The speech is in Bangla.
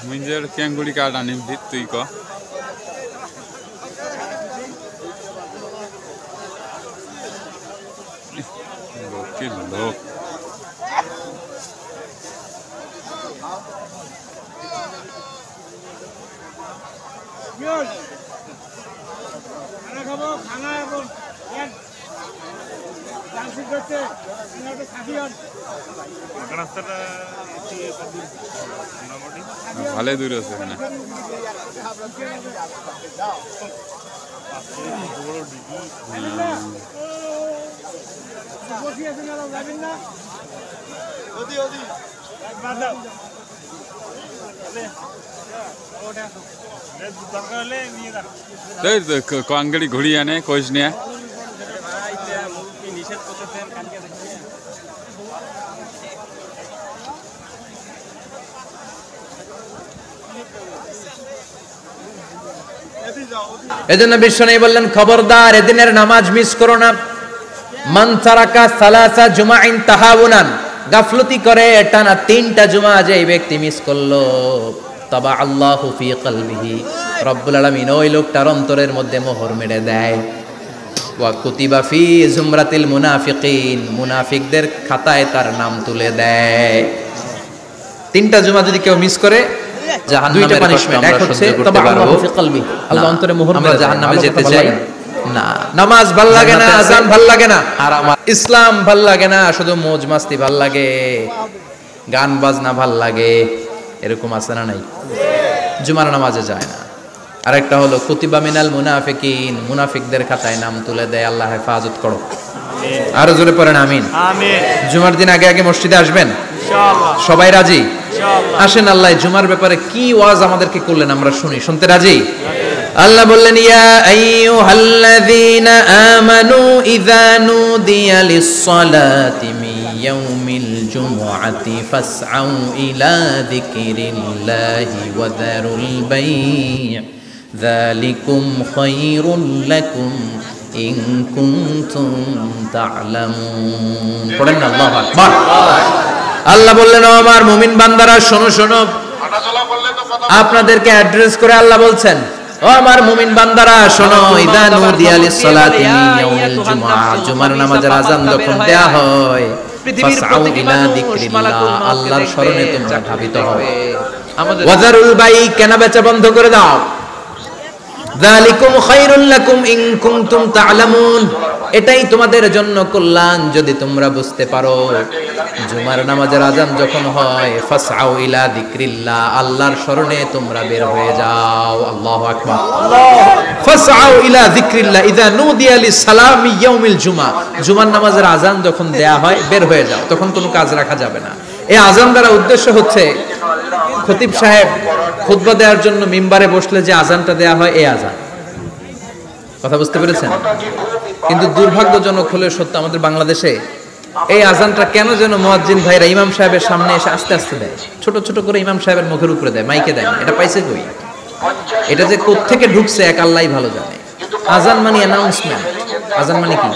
मुझे केंगुड़ी कार्ड आने भी तुई को लोग ভালো দূর আছে না अंगड़ी घुड़ी आने कोच ने এজন্য বিশ্বনবী বললেন খবরদার এদিনের নামাজ মিস করো না। মান তারাকা সালাসা জুমাইন তাহাউনান, গাফলতি করে টানা 3টা জুমা যে এই ব্যক্তি মিস করলো, তাবা আল্লাহু ফি কলবিহি, রব্বুল আলামিন ওই লোকটার অন্তরের মধ্যে মোহর মেরে দেয়। ওয়া কুতিবা ফি জুমরাতিল মুনাফিকিন, মুনাফিকদের খাতায় তার নাম তুলে দেয়। 3টা জুমা যদি কেউ মিস করে জাহান্নামের পানিশমেন্ট এক হচ্ছে তাবা আল্লাহু ফি কলবি, আল্লাহ অন্তরে মোহর মেরে দেয়। জাহান্নামে যেতে চাই না, নামাজ ভাল লাগে না, আযান ভাল লাগে না, আর আমার ইসলাম ভাল লাগে না, শুধু মौज মাস্তি ভাল লাগে, গান বাজনা ভাল লাগে, এরকম আছে না নাই? জুমার নামাজে যায় না। আরেকটা হলো কুতিবা মিনাল মুনাফিকিন, মুনাফিকদের খাতায় নাম তুলে দেয়। আল্লাহ হেফাজত করো, আরো জোরে পড়েন আমিন। আমিন। জুমার দিন আগে আগে মসজিদে আসবেন ইনশাআল্লাহ, সবাই রাজি? ইনশাআল্লাহ। আসেন আল্লাহ জুমার ব্যাপারে কি ওয়াজ আমাদেরকে করলেন আমরা শুনি, শুনতে রাজি? আল্লাহ বললেন ইয়া আইয়ুহাল্লাযীনা আমানু ইযা নুদিয়া লিস-সালাতি মিন ইয়াউমিল জুমআতি ফাসআউ ইলা যিকরিল্লাহি ওয়া যারুল বাই', যালিকুম খায়রুল লাকুম ইন কুনতুম তা'লামুন। পড়েন না আল্লাহু আকবার। আল্লাহ বললেন ও আমার মুমিন বান্দারা শোনো শোনো, আপনাদেরকে অ্যাড্রেস করে আল্লাহ বলছেন ও আমার মুমিন বান্দারা শোনো, ইযা নুদিয়া লিস-সালাতি মিন ইয়াউমিল জুমআ, জুমার নামাজের আযান যখন দেয়া হয়, ফাসআউ ইলা যিকরিল্লাহ, আল্লাহর স্মরণে তোমরা ধাবিত হও। ওয়া যারুল বাই', কেনা বেচা বন্ধ করে দাও। যালিকুম খায়রুল লাকুম ইন কুনতুম তা'লামুন, এটাই তোমাদের জন্য কল্যাণ যদি তোমরা বুঝতে পারো। জুমার নামাজের আযান যখন হয়, ফাসআউ ইলা যিকরিল্লাহ, আল্লাহর স্মরণে তোমরা বের হয়ে যাও। আল্লাহু আকবার। ফাসআউ ইলা যিকরিল্লাহ ইযা নুদিয়া লিস-সালামি ইয়াউমিল জুমআ, জুমার নামাজের আযান যখন দেয়া হয় বের হয়ে যাও, তখন কোনো কাজ রাখা যাবে না। এই আযান দ্বারা উদ্দেশ্য হচ্ছে খতিব সাহেব খুতবা দেওয়ার জন্য মিম্বারে বসলে যে আযানটা দেয়া হয় এই আযান। কথা বুঝতে পেরেছেন? কিন্তু দুর্ভাগ্যজনক হলে সত্য, আমাদের বাংলাদেশে এই আযানটা কেন যেন মুয়াজ্জিন ভাইরা ইমাম সাহেবের সামনে এসে আস্তে আস্তে দেয়, ছোট ছোট করে ইমাম সাহেবের মুখের উপরে দেয়, মাইকে দেয়। এটা পাইছে কই? এটা যে কোত্থেকে ঢুকছে এক আল্লাহই ভালো জানে। আযান মানে অ্যানাউন্সমেন্ট, আযান মানে কি?